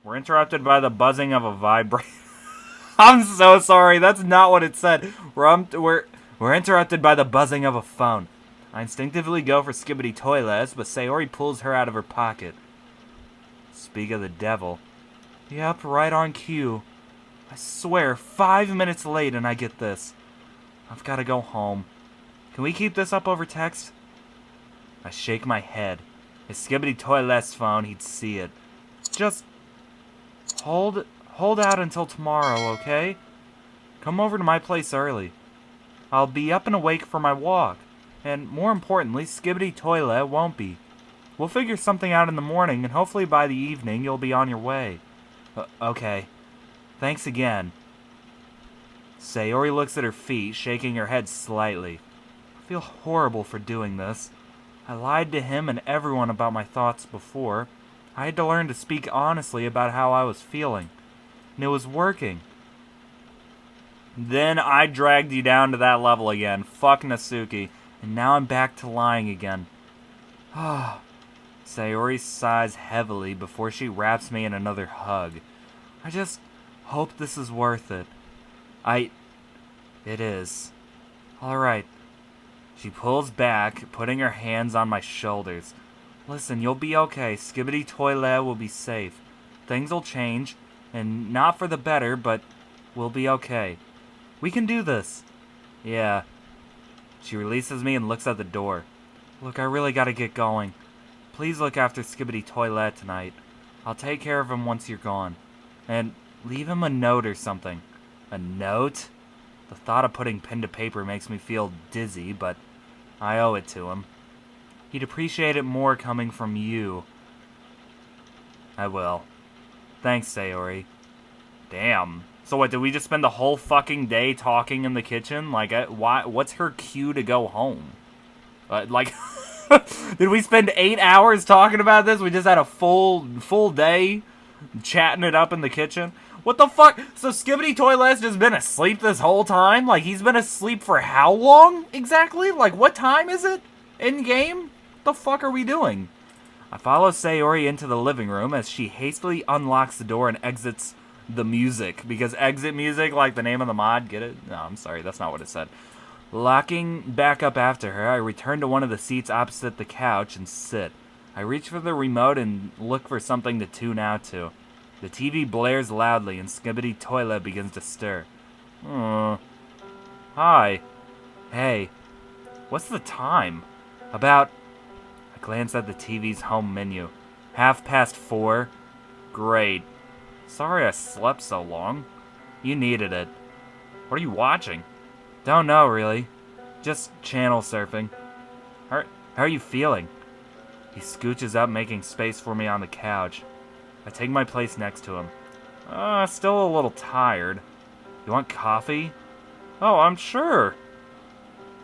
We're interrupted by the buzzing of a vibrator. I'm so sorry. That's not what it said. We're interrupted by the buzzing of a phone. I instinctively go for Skibbity Toilets, but Sayori pulls her out of her pocket. Speak of the devil. Yep, right on cue. I swear, 5 minutes late and I get this. I've got to go home. Can we keep this up over text? I shake my head. If Skibbity Toilet's phone, he'd see it. Just hold out until tomorrow, okay? Come over to my place early. I'll be up and awake for my walk. And more importantly, Skibbity Toilet won't be. We'll figure something out in the morning, and hopefully by the evening you'll be on your way. Okay. Thanks again. Sayori looks at her feet, shaking her head slightly. I feel horrible for doing this. I lied to him and everyone about my thoughts before. I had to learn to speak honestly about how I was feeling. And it was working. Then I dragged you down to that level again. Fuck Natsuki. And now I'm back to lying again. Ah. Sayori sighs heavily before she wraps me in another hug. I just hope this is worth it. It is. Alright. She pulls back, putting her hands on my shoulders. Listen, you'll be okay. Skibbity Toilet will be safe. Things will change, and not for the better, but we'll be okay. We can do this. Yeah. She releases me and looks at the door. Look, I really gotta get going. Please look after Skibbity Toilet tonight. I'll take care of him once you're gone. And leave him a note or something. A note? The thought of putting pen to paper makes me feel dizzy, but I owe it to him. He'd appreciate it more coming from you. I will. Thanks, Sayori. Damn. So what, did we just spend the whole fucking day talking in the kitchen? Like, why? What's her cue to go home? Did we spend 8 hours talking about this? We just had a full day chatting it up in the kitchen? What the fuck? So Skibbity Toilet's just been asleep this whole time? Like, he's been asleep for how long, exactly? Like, what time is it in game? What the fuck are we doing? I follow Sayori into the living room as she hastily unlocks the door and exits the music. Because exit music, like the name of the mod, get it? No, I'm sorry, that's not what it said. Locking back up after her, I return to one of the seats opposite the couch and sit. I reach for the remote and look for something to tune out to. The TV blares loudly and Skibbity Toilet begins to stir. Hi. Hey. What's the time? About... I glance at the TV's home menu. 4:30. Great. Sorry I slept so long. You needed it. What are you watching? Don't know, really. Just channel surfing. How are you feeling? He scooches up, making space for me on the couch. I take my place next to him. Still a little tired. You want coffee? Oh, I'm sure.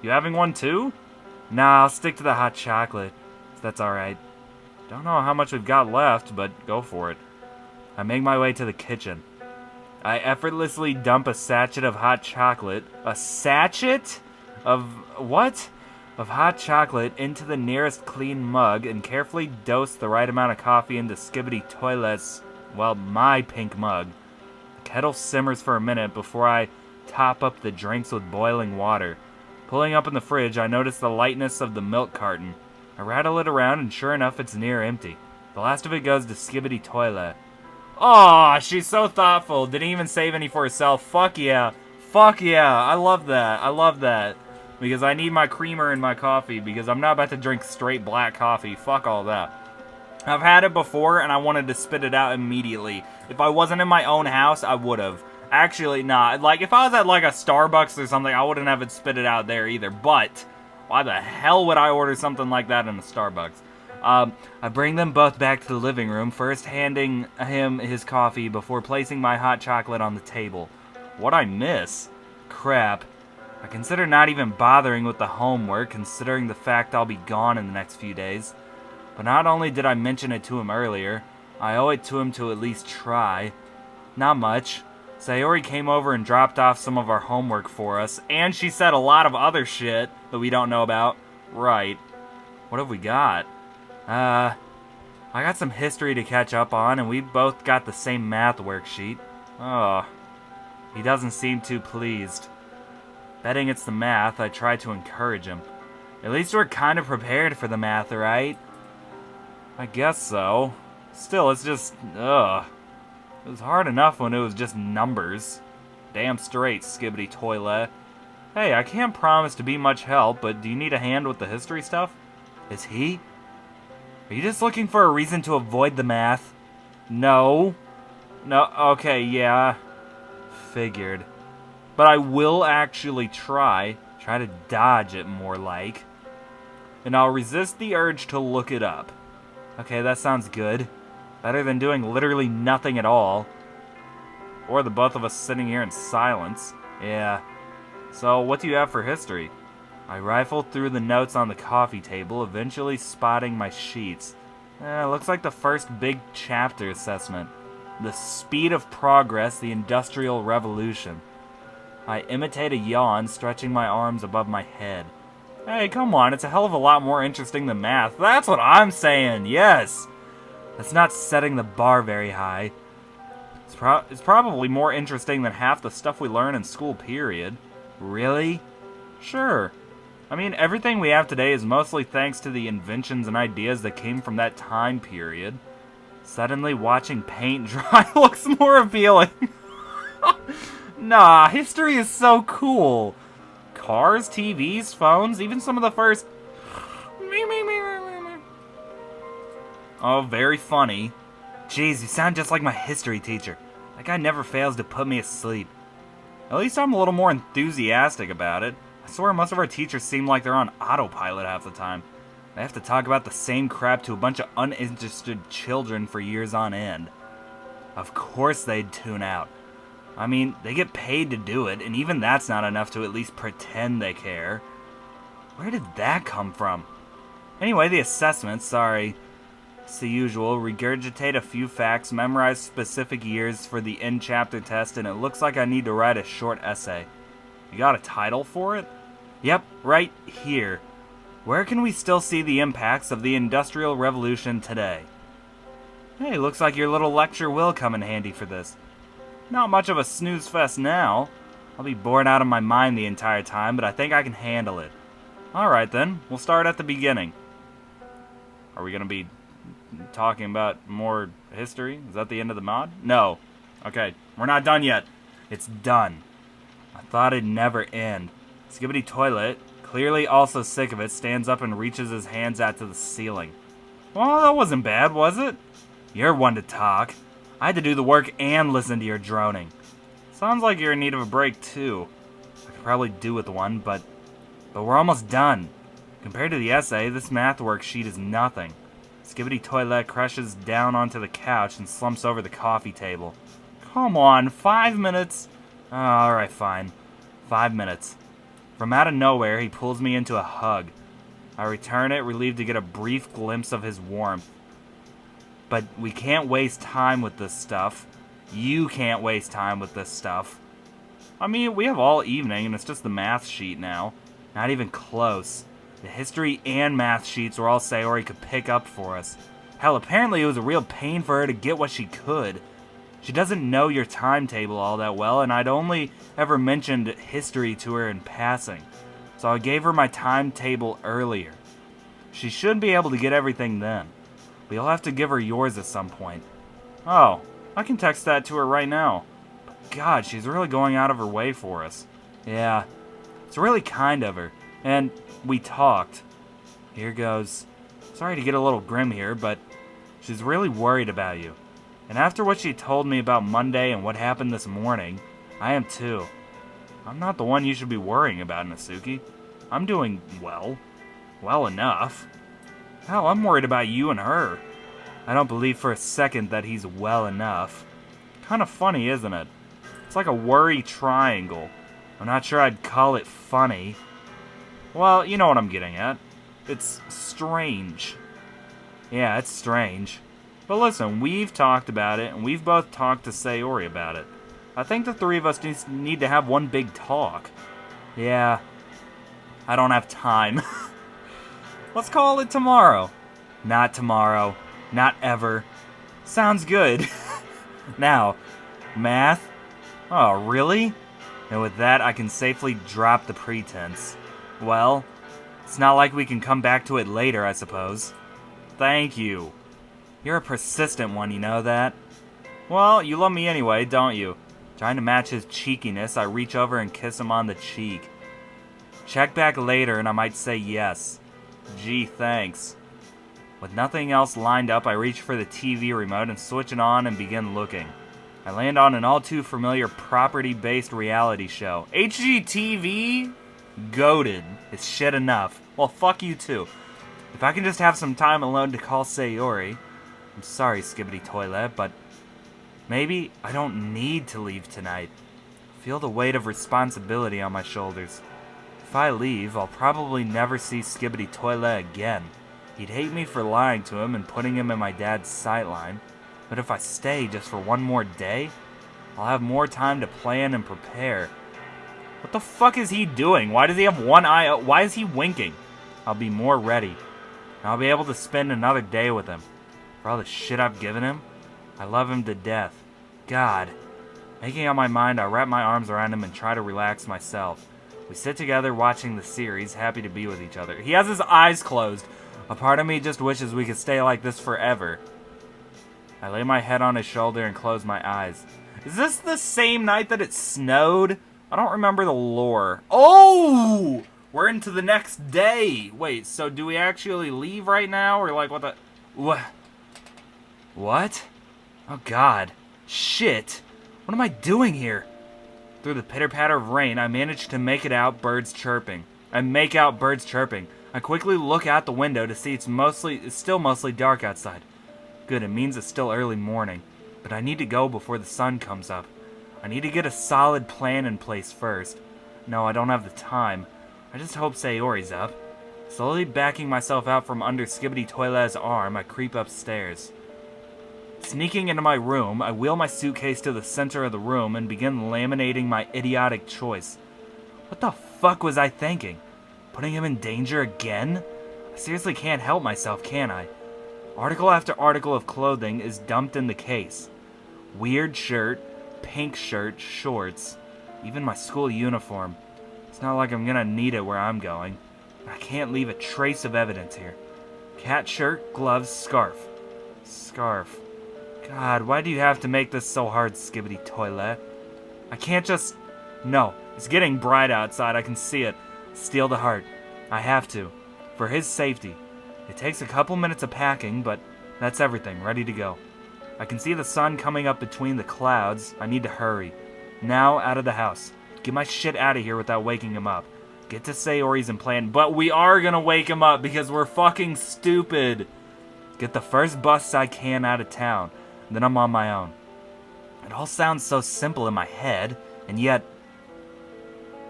You having one too? Nah, I'll stick to the hot chocolate, if that's alright. Don't know how much we've got left, but go for it. I make my way to the kitchen. I effortlessly dump a sachet of hot chocolate. A sachet? Of what? Of hot chocolate into the nearest clean mug and carefully dose the right amount of coffee into Skibbity Toilet's, well, my pink mug. The kettle simmers for a minute before I top up the drinks with boiling water. Pulling up in the fridge, I notice the lightness of the milk carton. I rattle it around and sure enough it's near empty. The last of it goes to Skibbity Toilet. Aw, she's so thoughtful. Didn't even save any for herself. Fuck yeah. Fuck yeah. I love that. I love that. Because I need my creamer in my coffee, because I'm not about to drink straight black coffee. Fuck all that. I've had it before, and I wanted to spit it out immediately. If I wasn't in my own house, I would have. Actually, nah. Like, if I was at, like, a Starbucks or something, I wouldn't have it spit it out there either. But, why the hell would I order something like that in a Starbucks? I bring them both back to the living room, first handing him his coffee before placing my hot chocolate on the table. What'd I miss? Crap. I consider not even bothering with the homework, considering the fact I'll be gone in the next few days. But not only did I mention it to him earlier, I owe it to him to at least try. Not much. Sayori came over and dropped off some of our homework for us, and she said a lot of other shit that we don't know about. Right. What have we got? I got some history to catch up on, and we both got the same math worksheet. Oh, he doesn't seem too pleased. Betting it's the math, I try to encourage him. At least we're kind of prepared for the math, right? I guess so. Still, it's just, ugh. It was hard enough when it was just numbers. Damn straight, Skibbity Toilet. Hey, I can't promise to be much help, but do you need a hand with the history stuff? Is he? Are you just looking for a reason to avoid the math? No. No, okay, yeah. Figured. But I will actually try to dodge it more like. And I'll resist the urge to look it up. Okay, that sounds good. Better than doing literally nothing at all. Or the both of us sitting here in silence. Yeah. So, what do you have for history? I rifled through the notes on the coffee table, eventually spotting my sheets. Looks like the first big chapter assessment. The speed of progress, the Industrial Revolution. I imitate a yawn, stretching my arms above my head. Hey, come on, it's a hell of a lot more interesting than math. That's what I'm saying, yes! That's not setting the bar very high. It's probably more interesting than half the stuff we learn in school, period. Really? Sure. I mean, everything we have today is mostly thanks to the inventions and ideas that came from that time period. Suddenly, watching paint dry looks more appealing. Nah, history is so cool. Cars, TVs, phones, even some of the first... Oh, very funny. Jeez, you sound just like my history teacher. That guy never fails to put me asleep. At least I'm a little more enthusiastic about it. I swear most of our teachers seem like they're on autopilot half the time. They have to talk about the same crap to a bunch of uninterested children for years on end. Of course they'd tune out. I mean, they get paid to do it, and even that's not enough to at least pretend they care. Where did that come from? Anyway, the assessment, sorry. It's the usual, regurgitate a few facts, memorize specific years for the end chapter test, and it looks like I need to write a short essay. You got a title for it? Yep, right here. Where can we still see the impacts of the Industrial Revolution today? Hey, looks like your little lecture will come in handy for this. Not much of a snooze fest now. I'll be bored out of my mind the entire time, but I think I can handle it. Alright then, we'll start at the beginning. Are we going to be talking about more history? Is that the end of the mod? No. Okay, we're not done yet. It's done. I thought it'd never end. Skibbity Toilet, clearly also sick of it, stands up and reaches his hands out to the ceiling. Well, that wasn't bad, was it? You're one to talk. I had to do the work and listen to your droning. Sounds like you're in need of a break, too. I could probably do with one, but we're almost done. Compared to the essay, this math worksheet is nothing. Skibbity Toilet crashes down onto the couch and slumps over the coffee table. Come on, 5 minutes? Oh, alright, fine. 5 minutes. From out of nowhere, he pulls me into a hug. I return it, relieved to get a brief glimpse of his warmth. But we can't waste time with this stuff. You can't waste time with this stuff. I mean, we have all evening, and it's just the math sheet now. Not even close. The history and math sheets were all Sayori could pick up for us. Hell, apparently it was a real pain for her to get what she could. She doesn't know your timetable all that well, and I'd only ever mentioned history to her in passing. So I gave her my timetable earlier. She should be able to get everything then. But you'll have to give her yours at some point. Oh, I can text that to her right now. But God, she's really going out of her way for us. Yeah, it's really kind of her. And we talked. Here goes. Sorry to get a little grim here, but she's really worried about you. And after what she told me about Monday and what happened this morning, I am too. I'm not the one you should be worrying about, Natsuki. I'm doing well. Well enough. Hell, I'm worried about you and her. I don't believe for a second that he's well enough. Kind of funny, isn't it? It's like a worry triangle. I'm not sure I'd call it funny. Well, you know what I'm getting at. It's strange. Yeah, it's strange. But listen, we've talked about it, and we've both talked to Sayori about it. I think the three of us need to have one big talk. Yeah, I don't have time. Let's call it tomorrow. Not tomorrow. Not ever. Sounds good. Now, math? Oh, really? And with that, I can safely drop the pretense. Well, it's not like we can come back to it later, I suppose. Thank you. You're a persistent one, you know that? Well, you love me anyway, don't you? Trying to match his cheekiness, I reach over and kiss him on the cheek. Check back later and I might say yes. Gee, thanks. With nothing else lined up, I reach for the TV remote and switch it on and begin looking. I land on an all-too-familiar property-based reality show. HGTV? Goated. It's shit enough. Well, fuck you too. If I can just have some time alone to call Sayori... I'm sorry, Skibbity Toilet, but... maybe I don't need to leave tonight. I feel the weight of responsibility on my shoulders. If I leave, I'll probably never see Skibbity Toilet again. He'd hate me for lying to him and putting him in my dad's sightline. But if I stay just for one more day, I'll have more time to plan and prepare. What the fuck is he doing? Why does he have one eye out? Why is he winking? I'll be more ready. And I'll be able to spend another day with him. For all the shit I've given him, I love him to death. God. Making up my mind, I wrap my arms around him and try to relax myself. We sit together watching the series, happy to be with each other. He has his eyes closed. A part of me just wishes we could stay like this forever. I lay my head on his shoulder and close my eyes. Is this the same night that it snowed? I don't remember the lore. Oh! We're into the next day. Wait, so do we actually leave right now? Or like, what the... What? Oh god. Shit. What am I doing here? Through the pitter-patter of rain, I managed to make it out birds chirping. I quickly look out the window to see it's still mostly dark outside. Good, it means it's still early morning. But I need to go before the sun comes up. I need to get a solid plan in place first. No, I don't have the time. I just hope Sayori's up. Slowly backing myself out from under Skibbity Toilet's arm, I creep upstairs. Sneaking into my room, I wheel my suitcase to the center of the room and begin laminating my idiotic choice. What the fuck was I thinking? Putting him in danger again? I seriously can't help myself, can I? Article after article of clothing is dumped in the case. Weird shirt, pink shirt, shorts, even my school uniform. It's not like I'm gonna need it where I'm going. But I can't leave a trace of evidence here. Cat shirt, gloves, scarf. Scarf. God, why do you have to make this so hard, Skibbity Toilet? I can't just... No, it's getting bright outside, I can see it. Steal the heart. I have to. For his safety. It takes a couple minutes of packing, but that's everything, ready to go. I can see the sun coming up between the clouds. I need to hurry. Now, out of the house. Get my shit out of here without waking him up. Get to Sayori's and plan, but we are gonna wake him up because we're fucking stupid. Get the first bus I can out of town, then I'm on my own. It all sounds so simple in my head, and yet...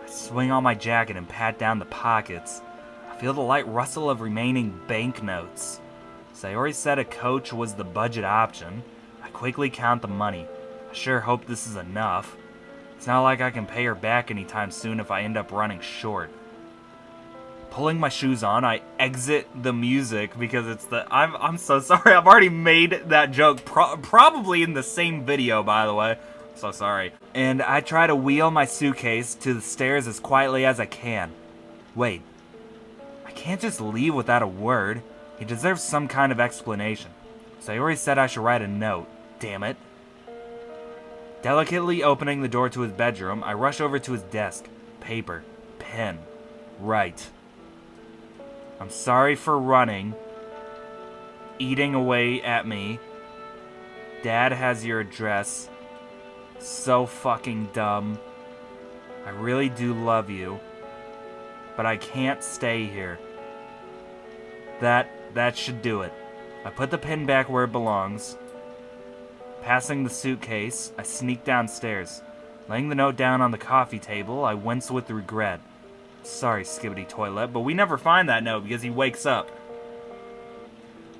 I swing on my jacket and pat down the pockets. I feel the light rustle of remaining banknotes. Sayori said a coach was the budget option. I quickly count the money. I sure hope this is enough. It's not like I can pay her back anytime soon if I end up running short. Pulling my shoes on, I exit the music because it's the... I'm so sorry, I've already made that joke probably in the same video, by the way. So sorry. And I try to wheel my suitcase to the stairs as quietly as I can. Wait. I can't just leave without a word. He deserves some kind of explanation. Sayori said I should write a note. Damn it. Delicately opening the door to his bedroom, I rush over to his desk. Paper. Pen. Write. I'm sorry for running. Eating away at me. Dad has your address. So fucking dumb. I really do love you. But I can't stay here. That should do it. I put the pen back where it belongs. Passing the suitcase, I sneak downstairs. Laying the note down on the coffee table, I wince with regret. Sorry, Skibbity Toilet, but we never find that note because he wakes up.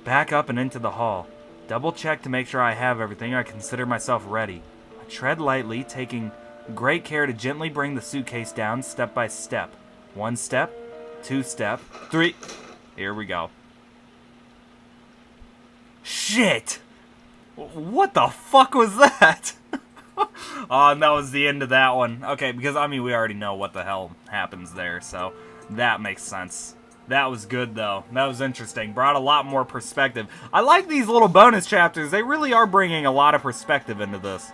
Back up and into the hall. Double check to make sure I have everything. I consider myself ready. I tread lightly, taking great care to gently bring the suitcase down step by step. 1 step, 2 step, 3... Here we go. Shit! What the fuck was that? Oh, and that was the end of that one. Okay, because, I mean, we already know what the hell happens there, so that makes sense. That was good, though. That was interesting. Brought a lot more perspective. I like these little bonus chapters. They really are bringing a lot of perspective into this.